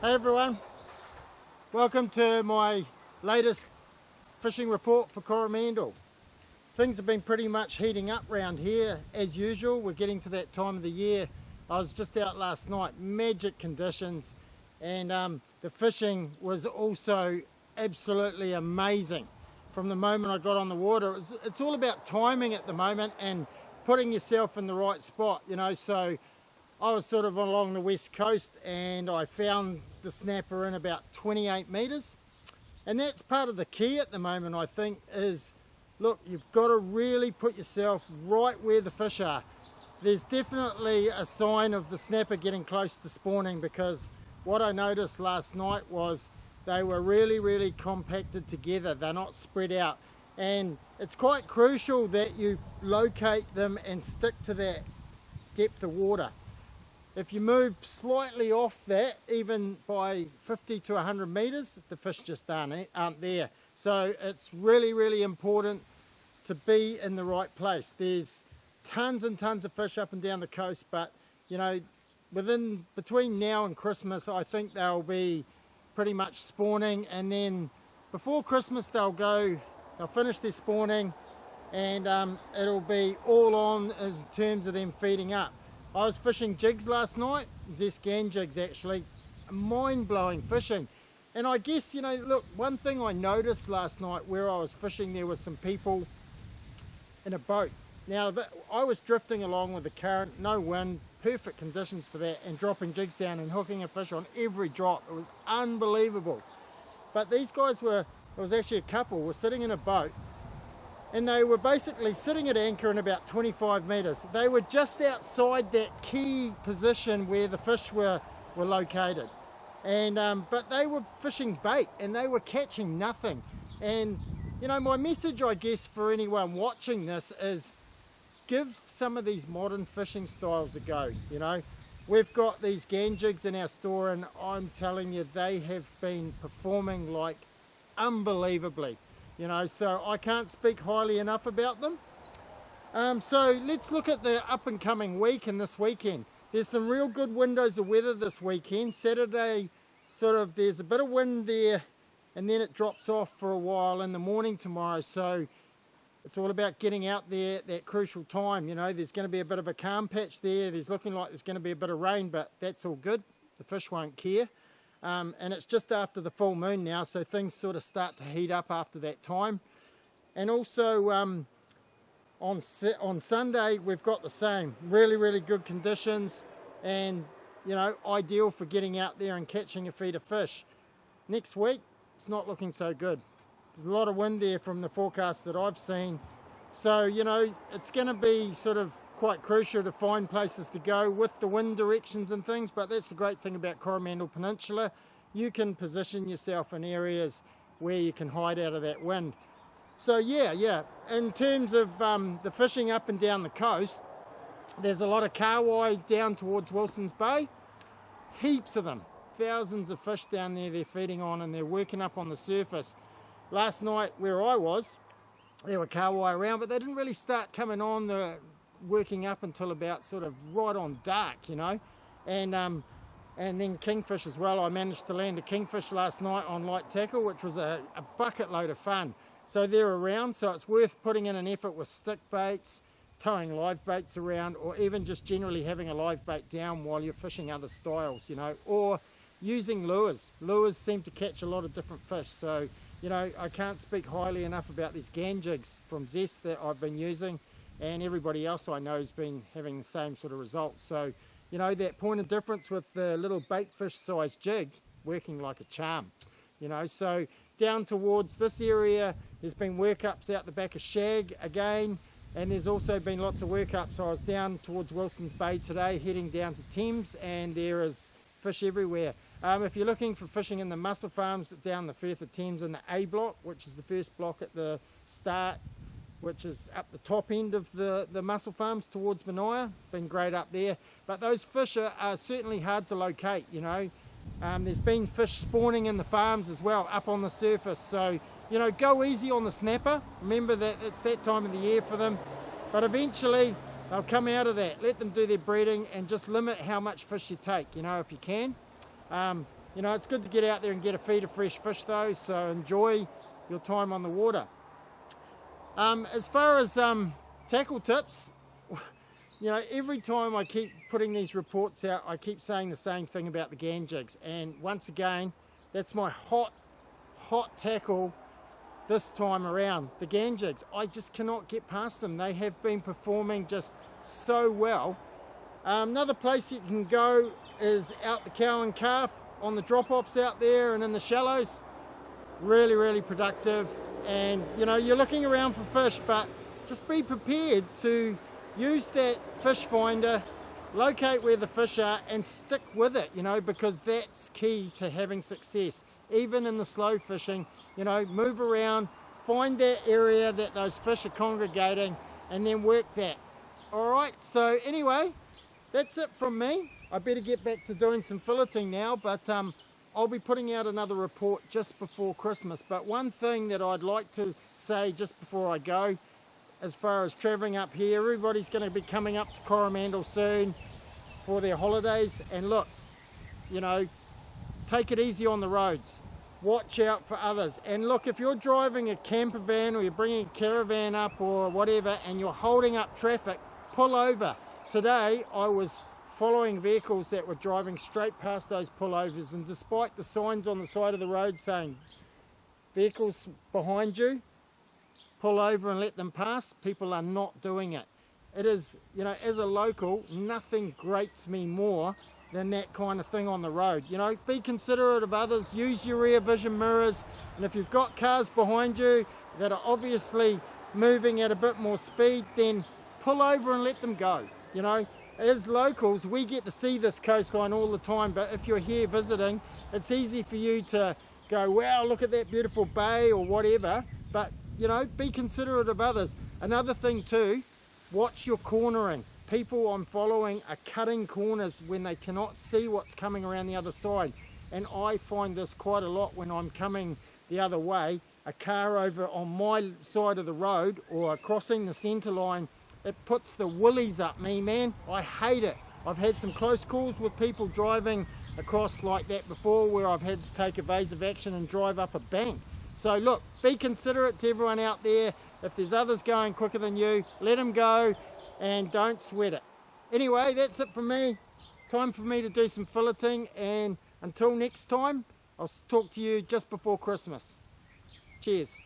Hey everyone, welcome to my latest fishing report for Coromandel. Things have been pretty much heating up around here as usual. We're getting to that time of the year. I was just out last night, magic conditions, and the fishing was also absolutely amazing. From the moment I got on the water, it's all about timing at the moment and putting yourself in the right spot, you know. So I was sort of along the west coast and I found the snapper in about 28 meters, and that's part of the key at the moment, I think, is look, you've got to really put yourself right where the fish are. There's definitely a sign of the snapper getting close to spawning, because what I noticed last night was they were really compacted together. They're not spread out, and it's quite crucial that you locate them and stick to that depth of water. If you move slightly off that, even by 50 to 100 meters, the fish just aren't there. So it's really important to be in the right place. There's tons and tons of fish up and down the coast, but you know, between now and Christmas, I think they'll be pretty much spawning, and then before Christmas they'll finish their spawning, and it'll be all on in terms of them feeding up. I was fishing jigs last night, Zescan jigs actually, mind-blowing fishing. And I guess, you know, look, one thing I noticed last night where I was fishing, there were some people in a boat. Now, I was drifting along with the current, no wind, perfect conditions for that, and dropping jigs down and hooking a fish on every drop. It was unbelievable. But these guys it was actually a couple, were sitting in a boat, and they were basically sitting at anchor in about 25 meters. They were just outside that key position where the fish were located. And but they were fishing bait and they were catching nothing. And you know, my message, I guess, for anyone watching this is give some of these modern fishing styles a go. You know, we've got these gan jigs in our store, and I'm telling you, they have been performing like unbelievably. You know, so I can't speak highly enough about them. So let's look at the up and coming week and this weekend. There's some real good windows of weather this weekend. Saturday, there's a bit of wind there, and then it drops off for a while in the morning tomorrow. So it's all about getting out there at that crucial time. You know, there's going to be a bit of a calm patch there. There's looking like there's going to be a bit of rain, but that's all good. The fish won't care. And it's just after the full moon now, so things sort of start to heat up after that time. And also on Sunday we've got the same really good conditions, and you know, ideal for getting out there and catching a feed of fish. Next week it's not looking so good. There's a lot of wind there from the forecast that I've seen, so you know, it's going to be sort of quite crucial to find places to go with the wind directions and things. But that's the great thing about Coromandel Peninsula. You can position yourself in areas where you can hide out of that wind. So yeah, in terms of the fishing up and down the coast, there's a lot of kahawai down towards Wilson's Bay. Heaps of them, thousands of fish down there they're feeding on, and they're working up on the surface. Last night where I was, there were kahawai around, but they didn't really start coming on the working up until about sort of right on dark, you know. And then kingfish as well. I managed to land a kingfish last night on light tackle, which was a bucket load of fun. So they're around, so it's worth putting in an effort with stick baits, towing live baits around, or even just generally having a live bait down while you're fishing other styles, you know, or using lures. Lures seem to catch a lot of different fish. So, you know, I can't speak highly enough about these gan jigs from Zest that I've been using, and everybody else I know has been having the same sort of results. So, you know, that point of difference with the little baitfish size jig working like a charm, you know. So down towards this area, there's been workups out the back of Shag again, and there's also been lots of workups. I was down towards Wilson's Bay today, heading down to Thames, and there is fish everywhere. If you're looking for fishing in the mussel farms down the Firth of Thames in the A block, which is the first block at the start, which is up the top end of the mussel farms towards Mania, been great up there. But those fish are certainly hard to locate, you know. There's been fish spawning in the farms as well, up on the surface. So, you know, go easy on the snapper. Remember that it's that time of the year for them. But eventually they'll come out of that. Let them do their breeding and just limit how much fish you take, you know, if you can. You know, it's good to get out there and get a feed of fresh fish though, so enjoy your time on the water. As far as tackle tips, you know, every time I keep putting these reports out, I keep saying the same thing about the gan jigs. And once again, that's my hot tackle this time around, the gan jigs. I just cannot get past them. They have been performing just so well. Another place you can go is out the cow and calf on the drop-offs out there and in the shallows. Really productive. And you know, you're looking around for fish, but just be prepared to use that fish finder, locate where the fish are and stick with it, you know, because that's key to having success. Even in the slow fishing, you know, move around, find that area that those fish are congregating and then work that. All right, so anyway, that's it from me. I better get back to doing some filleting now, but I'll be putting out another report just before Christmas. But one thing that I'd like to say just before I go, as far as travelling up here, everybody's going to be coming up to Coromandel soon for their holidays. And look, you know, take it easy on the roads. Watch out for others. And look, if you're driving a camper van or you're bringing a caravan up or whatever and you're holding up traffic, pull over. Today I was following vehicles that were driving straight past those pullovers, and despite the signs on the side of the road saying vehicles behind you, pull over and let them pass, people are not doing it. It is, you know, as a local, nothing grates me more than that kind of thing on the road. You know, be considerate of others, use your rear vision mirrors, and if you've got cars behind you that are obviously moving at a bit more speed, then pull over and let them go. You know, as locals, we get to see this coastline all the time, but if you're here visiting, it's easy for you to go, wow, look at that beautiful bay or whatever, but you know, be considerate of others. Another thing too, watch your cornering. People I'm following are cutting corners when they cannot see what's coming around the other side. And I find this quite a lot when I'm coming the other way. A car over on my side of the road or crossing the centre line, it puts the willies up me, man. I hate it. I've had some close calls with people driving across like that before where I've had to take evasive action and drive up a bank. So look, be considerate to everyone out there. If there's others going quicker than you, let them go and don't sweat it. Anyway, that's it from me. Time for me to do some filleting, and until next time, I'll talk to you just before Christmas. Cheers.